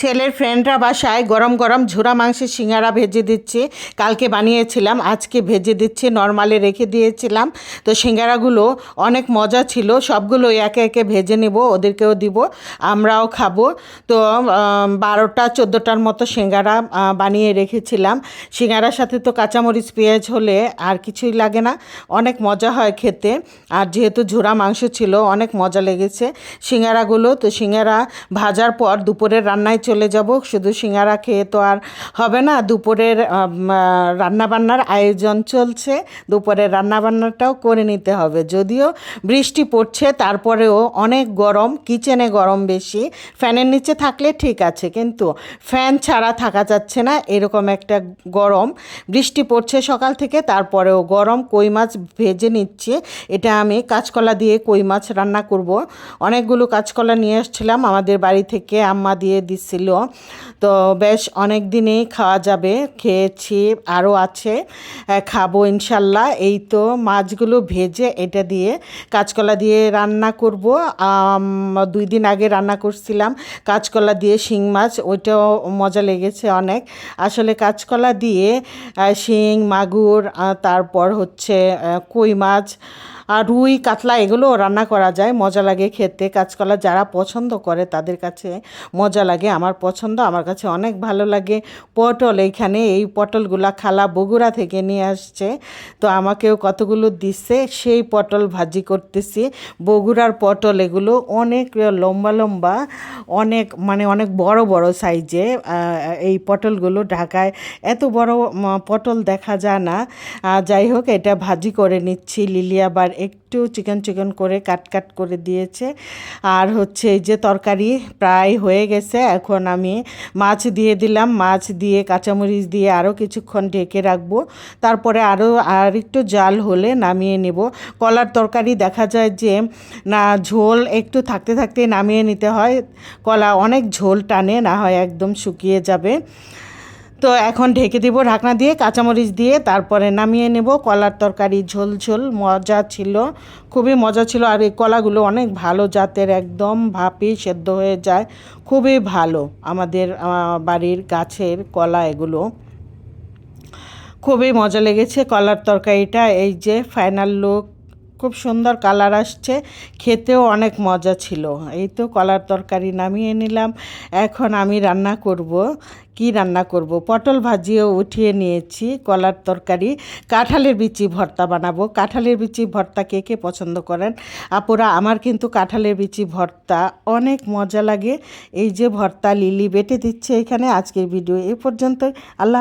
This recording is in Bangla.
ছেলের ফ্রেন্ডরা বাসায় গরম গরম ঝুরা মাংসের সিঙ্গারা ভেজে দিচ্ছি। কালকে বানিয়েছিলাম, আজকে ভেজে দিচ্ছি, নর্মালে রেখে দিয়েছিলাম। তো সিঙ্গারাগুলো অনেক মজা ছিল, সবগুলো একে একে ভেজে নেব, ওদেরকেও দিব, আমরাও খাবো। তো 12টা 14টার মতো সিঙ্গারা বানিয়ে রেখেছিলাম। সিঙ্গারার সাথে তো কাঁচামরিচ পেঁয়াজ হলে আর কিছুই লাগে না, অনেক মজা হয় খেতে। আর যেহেতু ঝুরা মাংস ছিল, অনেক মজা লেগেছে সিঙ্গারাগুলো। তো সিঙ্গারা ভাজার পর দুপুরের রান্নায় চলে যাব। শুধু সিঙ্গারা খেয়ে তো আর হবে না, দুপুরের রান্নাবান্নার আয়োজন চলছে, দুপুরের রান্নাবান্নাটাও করে নিতে হবে। যদিও বৃষ্টি পড়ছে তারপরেও অনেক গরম, কিচেনে গরম বেশি। ফ্যানের নিচে থাকলে ঠিক আছে, কিন্তু ফ্যান ছাড়া থাকা যাচ্ছে না, এরকম একটা গরম। বৃষ্টি পড়ছে সকাল থেকে, তারপরেও গরম। কই মাছ ভেজে নিচ্ছে, এটা আমি কাঁচকলা দিয়ে কই মাছ রান্না করব। অনেকগুলো কাঁচকলা নিয়ে আসছিলাম আমাদের বাড়ি থেকে, আম্মা দিয়ে দিচ্ছিল। তো বেশ অনেক দিনেই খাওয়া যাবে, খেয়েছি, আরও আছে, খাবো ইনশাল্লাহ। এই তো মাছগুলো ভেজে এটা দিয়ে কাঁচকলা দিয়ে রান্না করব। 2 দিন আগে রান্না করছিলাম কাঁচকলা দিয়ে শিং মাছ, ওইটাও মজা লেগেছে অনেক। আসলে কাঁচকলা দিয়ে শিং, মাগুর, তারপর হচ্ছে কই মাছ আর রুই, কাতলা, এগুলো রান্না করা যায়, মজা লাগে খেতে। কাঁচকলা যারা পছন্দ করে তাদের কাছে মজা লাগে, আমার পছন্দ, আমার কাছে অনেক ভালো লাগে। পটল, এইখানে এই পটলগুলা খালা বগুড়া থেকে নিয়ে আসছে, তো আমাকেও কতগুলো দিচ্ছে, সেই পটল ভাজি করতেছি। বগুড়ার পটল এগুলো অনেক লম্বা লম্বা, অনেক মানে অনেক বড় বড় সাইজে। এই পটলগুলো ঢাকায় এত বড় পটল দেখা যায় না। যাই হোক, এটা ভাজি করে নিচ্ছি। লিলি আবার একটু চিকেন চিকেন করে কাট করে দিয়েছে। আর হচ্ছে এই যে তরকারি প্রায় হয়ে গেছে, এখন আমি মাছ দিয়ে দিলাম। মাছ দিয়ে কাঁচামরিচ দিয়ে আরও কিছুক্ষণ ঢেকে রাখবো, তারপরে আর একটু জাল হলে নামিয়ে নেব। কলার তরকারি দেখা যায় যে না, ঝোল একটু থাকতে থাকতে নামিয়ে নিতে হয়, কলা অনেক ঝোল টানে, না হয় একদম শুকিয়ে যাবে। তো এখন ঢেকে দিব ঢাকনা দিয়ে, কাঁচামরিচ দিয়ে, তারপরে নামিয়ে নেব। কলার তরকারি ঝোল ঝোল মজা ছিল, খুবই মজা ছিল। আর এই কলাগুলো অনেক ভালো জাতের, একদম ভাপেই সেদ্ধ হয়ে যায়, খুবই ভালো। আমাদের বাড়ির গাছের কলা এগুলো, খুবই মজা লেগেছে কলার তরকারিটা। এই যে ফাইনাল লুক, খুব সুন্দর কালার আসছে, খেতেও অনেক মজা ছিল। এই তো কলার তরকারি নামিয়ে নিলাম। এখন আমি রান্না করব, কি রান্না করব, পটল ভাজিও উঠিয়ে নিয়েছি, কলার তরকারি, কাঁঠালের বিচি ভর্তা বানাবো। কাঁঠালের বিচি ভর্তা কে কে পছন্দ করেন আপুরা? আমার কিন্তু কাঁঠালের বিচি ভর্তা অনেক মজা লাগে। এই যে ভর্তা লিলি বেটে দিচ্ছে এখানে। আজকের ভিডিও এই পর্যন্তই। আল্লাহ।